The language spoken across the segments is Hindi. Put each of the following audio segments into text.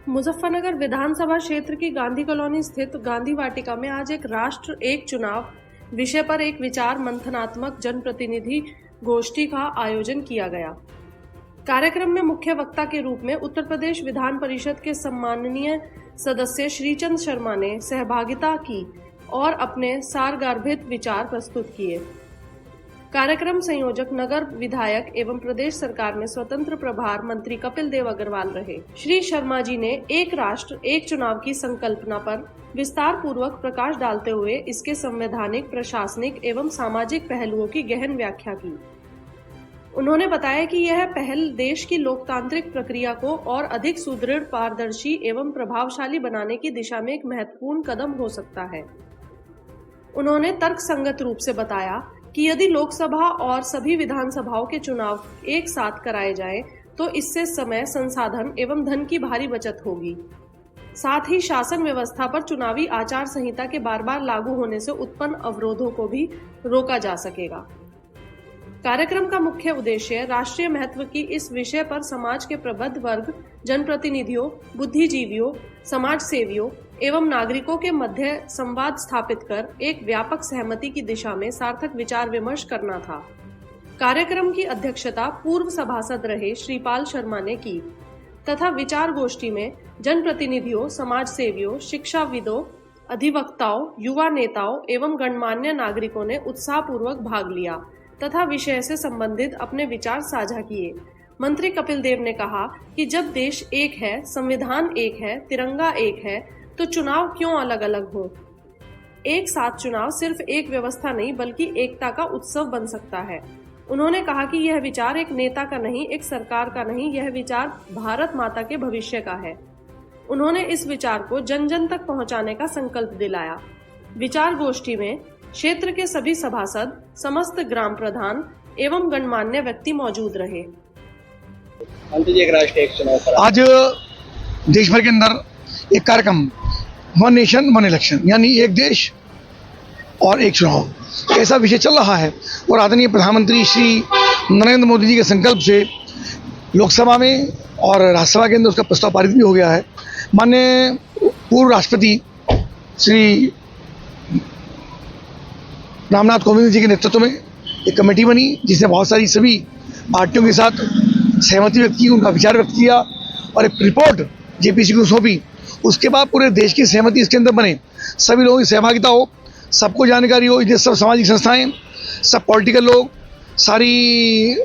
मुजफ्फरनगर विधानसभा क्षेत्र की गांधी कॉलोनी स्थित गांधी वाटिका में आज एक राष्ट्र एक चुनाव विषय पर एक विचार मंथनात्मक जनप्रतिनिधि गोष्ठी का आयोजन किया गया। कार्यक्रम में मुख्य वक्ता के रूप में उत्तर प्रदेश विधान परिषद के सम्माननीय सदस्य श्रीचंद शर्मा ने सहभागिता की और अपने सारगर्भित विचार प्रस्तुत किए। कार्यक्रम संयोजक नगर विधायक एवं प्रदेश सरकार में स्वतंत्र प्रभार मंत्री कपिल देव अग्रवाल रहे। श्री शर्मा जी ने एक राष्ट्र एक चुनाव की संकल्पना पर विस्तार पूर्वक प्रकाश डालते हुए इसके संवैधानिक, प्रशासनिक एवं सामाजिक पहलुओं की गहन व्याख्या की। उन्होंने बताया कि यह पहल देश की लोकतांत्रिक प्रक्रिया को और अधिक सुदृढ़, पारदर्शी एवं प्रभावशाली बनाने की दिशा में एक महत्वपूर्ण कदम हो सकता है। उन्होंने तर्कसंगत रूप से बताया कि यदि लोकसभा और सभी विधानसभाओं के चुनाव एक साथ कराए जाएं, तो इससे समय, संसाधन एवं धन की भारी बचत होगी। साथ ही शासन व्यवस्था पर चुनावी आचार संहिता के बार बार लागू होने से उत्पन्न अवरोधों को भी रोका जा सकेगा। कार्यक्रम का मुख्य उद्देश्य राष्ट्रीय महत्व की इस विषय पर समाज के प्रबुद्ध वर्ग, जनप्रतिनिधियों, बुद्धिजीवियों, समाज सेवियों एवं नागरिकों के मध्य संवाद स्थापित कर एक व्यापक सहमति की दिशा में सार्थक विचार विमर्श करना था। कार्यक्रम की अध्यक्षता पूर्व सभासद रहे श्रीपाल शर्मा ने की तथा विचार गोष्ठी में जनप्रतिनिधियों, समाज सेवियों, शिक्षाविदों, अधिवक्ताओं, युवा नेताओं एवं गणमान्य नागरिकों ने उत्साहपूर्वक भाग लिया तथा विषय से संबंधित अपने विचार साझा किए। मंत्री कपिल देव ने कहा कि जब देश एक है, संविधान एक है, तिरंगा एक है, तो चुनाव क्यों अलग अलग हो। एक साथ चुनाव सिर्फ एक व्यवस्था नहीं बल्कि एकता का उत्सव बन सकता है। उन्होंने कहा कि यह विचार एक नेता का नहीं, एक सरकार का नहीं, यह विचार भारत माता के भविष्य का है। उन्होंने इस विचार को जन जन तक पहुंचाने का संकल्प दिलाया। विचार गोष्ठी में क्षेत्र के सभी सभासद, समस्त ग्राम प्रधान एवं गणमान्य व्यक्ति मौजूद रहे। आज देश भर के अंदर एक कार्यक्रम वन नेशन वन इलेक्शन यानी एक देश और एक चुनाव ऐसा विषय चल रहा है और आदरणीय प्रधानमंत्री श्री नरेंद्र मोदी जी के संकल्प से लोकसभा में और राज्यसभा के अंदर उसका प्रस्ताव पारित भी हो गया है। माननीय पूर्व राष्ट्रपति श्री रामनाथ कोविंद जी के नेतृत्व में एक कमेटी बनी जिसने बहुत सारी सभी पार्टियों के साथ सहमति व्यक्त की, उनका विचार व्यक्त किया और एक रिपोर्ट जेपीसी को सौंपी। उसके बाद पूरे देश की सहमति इसके अंदर बने, सभी लोगों की सहभागिता हो, सबको जानकारी हो, ये सब सामाजिक संस्थाएं, सब पॉलिटिकल लोग, सारी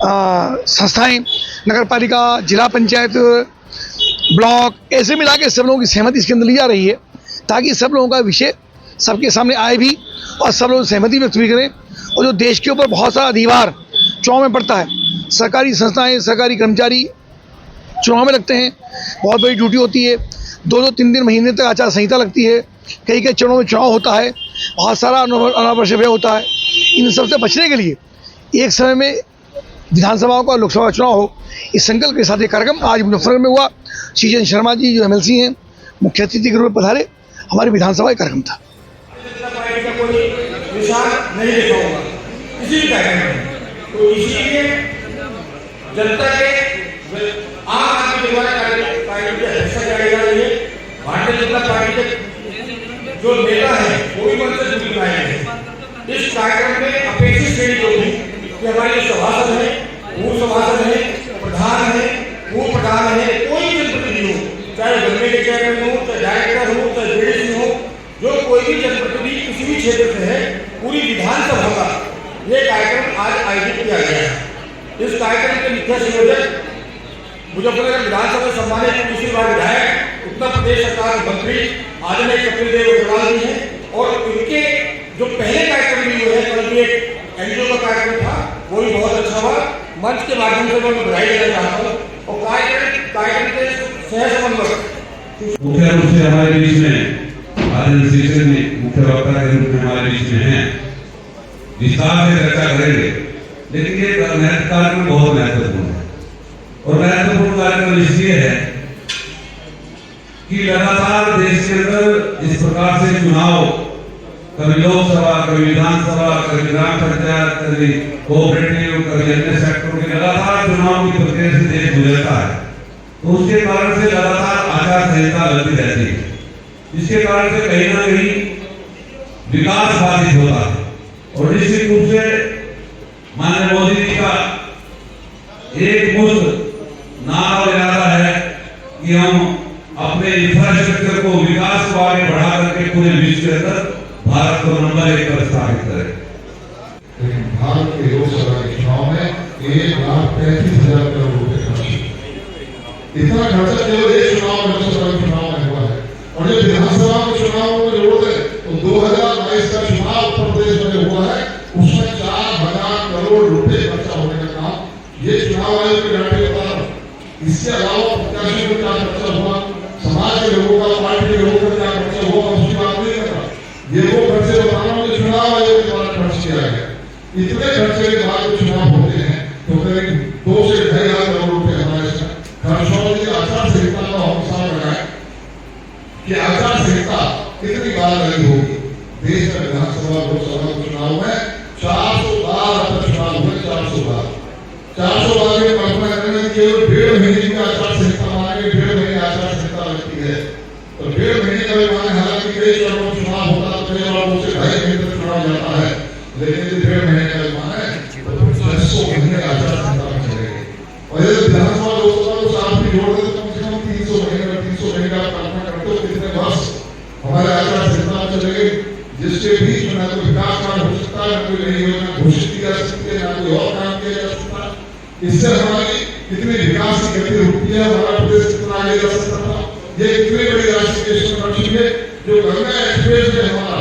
संस्थाएं, नगर पालिका, जिला पंचायत, ब्लॉक, ऐसे मिला के सब लोगों की सहमति इसके अंदर ली जा रही है ताकि सब लोगों का विषय सबके सामने आए भी और सब लोग सहमति व्यक्त भी करें। और जो देश के ऊपर बहुत सारा अधिभार चुनाव में पड़ता है, सरकारी संस्थाएं, सरकारी कर्मचारी चुनाव में लगते हैं, बहुत बड़ी ड्यूटी होती है, 2-2, 3-3 महीने तक आचार संहिता लगती है, कई कई चरणों में चुनाव होता है, बहुत सारा अनावश्यक व्यय होता है। इन सब से बचने के लिए एक समय में विधानसभाओं का लोकसभा चुनाव हो, इस संकल्प के साथ ये कार्यक्रम आज मुजफ्फरनगर में हुआ। श्रीचंद शर्मा जी जो MLC हैं, मुख्य अतिथि के रूप में पधारे। हमारी विधानसभा का कार्यक्रम था। जनता के आम आदमी द्वारा पार्टी की अध्यक्षता कराई जा रही है। भारतीय जनता पार्टी के जो नेता है वो भी मंच से जुड़ रहे हैं। इस कार्यक्रम में अपेक्षित श्रेणी जो थी कि हमारे जो सभासद है, पूर्व सभासद है, प्रधान है, पूर्व प्रधान है, कोई भी जनप्रतिनिधि हो, चाहे गन्ने के चेयरमैन हो, चाहे डायरेक्टर हो, चाहे BDC हो, जो कोई भी जनप्रतिनिधि किसी भी क्षेत्र से है, पूरी विधानसभा का ये कार्यक्रम आज आयोजित किया गया है। इस कार्यक्रम के मुख्य संयोजक मुजफ्फरनगर विधानसभा सम्मानित दूसरी बार विधायक, उत्तर प्रदेश सरकार मंत्री आदरणीय कपिल देव अग्रवाल जी हैं और इनके जो पहले कार्यक्रम भी हुए हैं, कल भी एक NGO का कार्यक्रम था, वो भी बहुत अच्छा हुआ। मंच के माध्यम से मैं बधाई देना चाहता हूँ और कार्यक्रम के सह समन्वयक मुख्य रूप से हमारे बीच में आदरणीय मुख्य वक्ता के रूप में हमारे बीच में हैं, विस्तार से चर्चा करेंगे। लेकिन ये कार्यक्रम बहुत महत्वपूर्ण है और महत्वपूर्ण कार्यक्रम इसलिए है कि लगातार देश के अंदर इस प्रकार से चुनाव, कभी लोकसभा, कभी विधानसभा, कभी ग्राम पंचायत, कभी कोऑपरेटिव, कभी अन्य सेक्टरों के लगातार चुनाव की प्रक्रिया से देश गुजरता है। तो उसके कारण से लगातार संहिता लगती रहती है, जिसके कारण से कहीं ना कहीं विकास बाधित होता है। और निश्चित रूप से माननीय मोदी जी का एक मुश्त नारा और इरादा है कि हम अपने इंफ्रास्ट्रक्चर को, विकास को आगे बढ़ा करके पूरे विश्व के अंदर भारत को नंबर 1 पर स्थापित करें। लेकिन भारत के लोकसभा के चुनाव में 1,35,000 करोड़ रुपए खर्च, इतना खर्चा केवल एक चुनाव में, लोकसभा के चुनाव में हुआ है। और जब विधानसभा के चुनाव में जोड़ दे तो 2022 का चुनाव उत्तर प्रदेश में हुआ है, उसमें 4,000 करोड़ रुपए खर्चा होने का काम ये चुनाव आयोग के डाटे बता रहा हूं। इसके अलावा प्रत्याशियों को क्या खर्चा हुआ, समाज के लोगों का, पार्टी के लोगों का क्या खर्चा हुआ, उसकी बात नहीं कर रहा। ये वो खर्चे बता रहा हूं जो चुनाव आयोग के द्वारा खर्च किया गया। इतने खर्चे के बाद जो चुनाव होते हैं तो करीब 2 से 2.5 करोड़ रुपए हमारे खर्च होने की आचार संहिता का हम साथ लगाए कि आचार संहिता कितनी बार लगी होगी। देश में विधानसभा, लोकसभा चुनाव में 400 बार चुनाव हुए, 400 बार में कल्पना करें केवल 1.5 महीने की आचार संहिता मानेंगे, 1.5 महीने आचार संहिता लगती है तो 1.5 महीने का भी माने। हालांकि कई चरणों में चुनाव होता है, कई बार से 2.5 महीने तक चुनाव जाता है, लेकिन 1.5 महीने का भी माने तो 600 महीने आचार संहिता में चलेगी। और यदि विधानसभा, लोकसभा को साथ भी जोड़ दे तो कम से कम 300 महीने का कल्पना करते हो कितने वर्ष हमारे आचार संहिता में चलेगी, जिसके बीच में ना कोई विकास काम हो सकता है, ना कोई नई योजना घोषित की जा सकती है, ना कोई और काम किया जा सकता है। इससे हमारी कितनी विकास की गति रुकती है, हमारा प्रदेश कितना आगे जा सकता था। ये कितनी बड़ी राशि देश में खर्च हुई है, जो गंगा एक्सप्रेस में हमारा